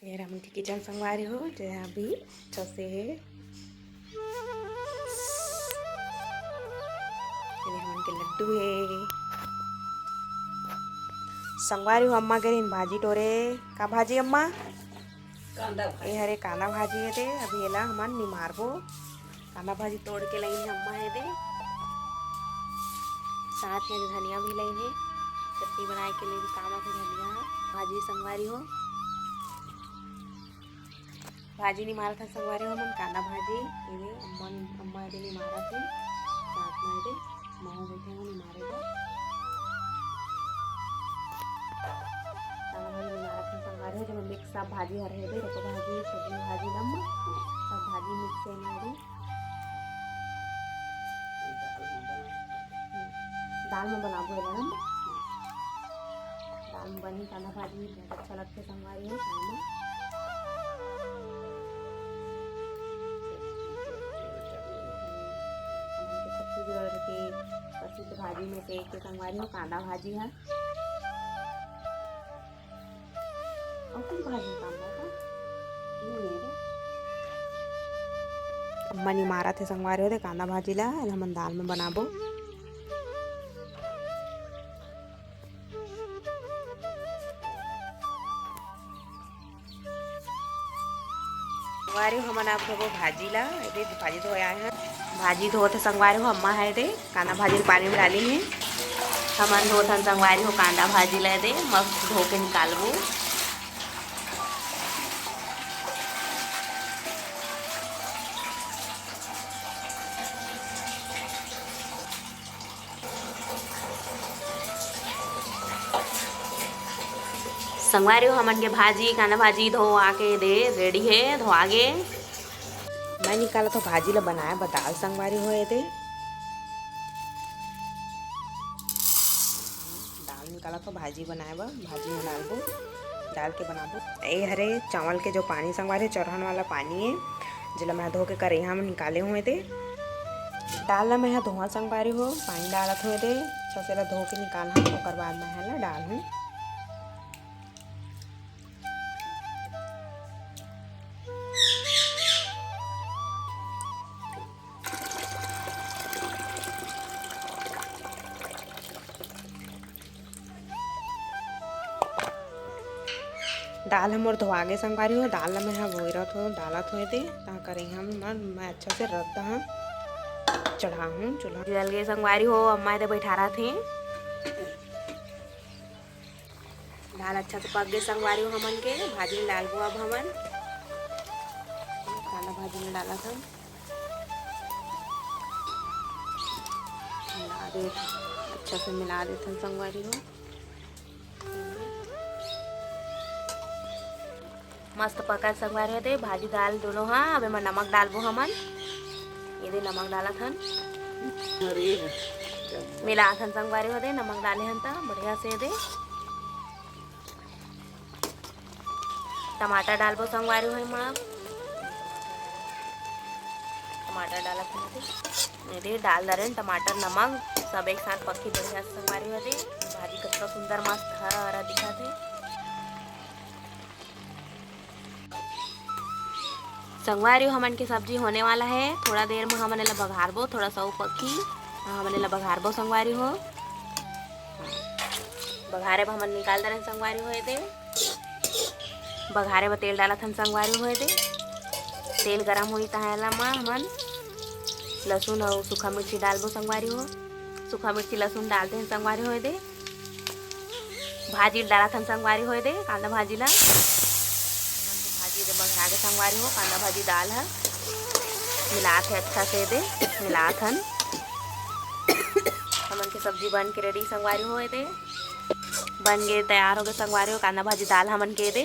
ये हम की किचन संगवारी हो जो अभी छसे है। ये हम के लड्डू है संगवारी हो। अम्मा के भाजी टोरे का भाजी अम्मा ये हरे कांदा भाजी है दे। अभी एला हमन निमारबो। कांदा भाजी तोड़ के लाइन है अम्मा है दे। साथ में धनिया भी लाइन है। चटनी बनाए के लिए भी काम आथे धनिया भाजी संगवारी हो। भाजी नहीं मारा था संगवारी हो हमन कांदा भाजी ये अम्मा ये नहीं मारा थे। साथ में ये माहो बैठे हो नहीं मारेगा कांदा भाजी नहीं मारा था संगवारी हो। जब मिक्स सब भाजी हर है दे रोको भाजी सब्जी भाजी लम सब भाजी मिक्स है मारी दाल में बनाबो है हम दाल में बनी कांदा भाजी बहुत अच्छा लगता है संगवारी हो खाए में। छत्तीसगढ़ के प्रसिद्ध भाजी में से एक संगवारी हो कांदा भाजी है। और कुछ भाजी कांदा का अम्मा नहीं मारा थे संगवारी हो दे कांदा भाजी ला हम दाल में बनाबो। संगवारी हो हमन आप धोबो भाजी ला ये भाजी धोया है। भाजी धोते संगवारी हो अम्मा है दे कांदा भाजी पानी में डाली है। हमन धोथन संगवारी हो कांदा भाजी ले दे मस्त धो के निकालबो। संगवारी हो हमन के भाजी कांदा भाजी धो आके दे रेडी है धोआ गे। मैं निकाला तो भाजी ला बनाया दाल संगवारी हो दे दाल निकाला तो भाजी बनाए भाजी में डालबो डाल के बनाबो। ये हरे चावल के जो पानी संगवारी चौरहन वाला पानी है जिला मैं धो के करेहा में निकाले हुए थे। दाल ला मैं धोआ संगवारी हो पानी डालत हुए थे अच्छा से धो के निकाल ओकर बाद मैं डाल हूँ। दाल हम और धोआगे संगवारी हो दाल ला मैं बोरत हो डालत हुए थे ता करे हम मैं अच्छा से रख दा चढ़ा हूँ चूल्हा जल गए संगवारी हो। अम्मा इधर बैठा रहा थे दाल अच्छा से पक गए संगवारी हो हमन के भाजी में डालबो। अब हमन कांदा भाजी में डाला था मिला दे अच्छा से मिला देते संगवारी हो। मस्त पका संगवारी होते भाजी दाल दोनों हाँ। अब मैं नमक डालबो हमन ये दे नमक डाला थन मिला थन संगवारी होते नमक डाले हन ता बढ़िया से दे। टमाटर डालबो संगवारी हो माँ टमाटर डाला थन ये दे डाल दरे टमाटर नमक सब एक साथ पक्की बढ़िया से संगवारी होते भाजी कितना सुंदर मस्त हरा हरा दिखा थे। संगवारी हो हमन के सब्जी होने वाला है थोड़ा देर में हमन ला बघारबो थोड़ा सा पक्की हमन ला बघारबो संगवारी हो। बघारे में हमन निकाल दे संगवारी हो दे बघारे में तेल डाला थन संगवारी हो दे तेल गरम हुई तहला में हमन लहसुन और सूखा मिर्ची डालबो संगवारी हो। सूखा मिर्ची लहसुन डालते हैं संगवारी हो दे भाजी डाला थन संगवारी हो दे कांदा भाजी ला बघरा के संगवारी हो कांदा भाजी दाल है मिलात है अच्छा से दे मिलात हन हमन के सब्जी बन के रेडी संगवारी हो दे बन गए तैयार हो गए संगवारी हो कांदा भाजी दाल हमन के दे।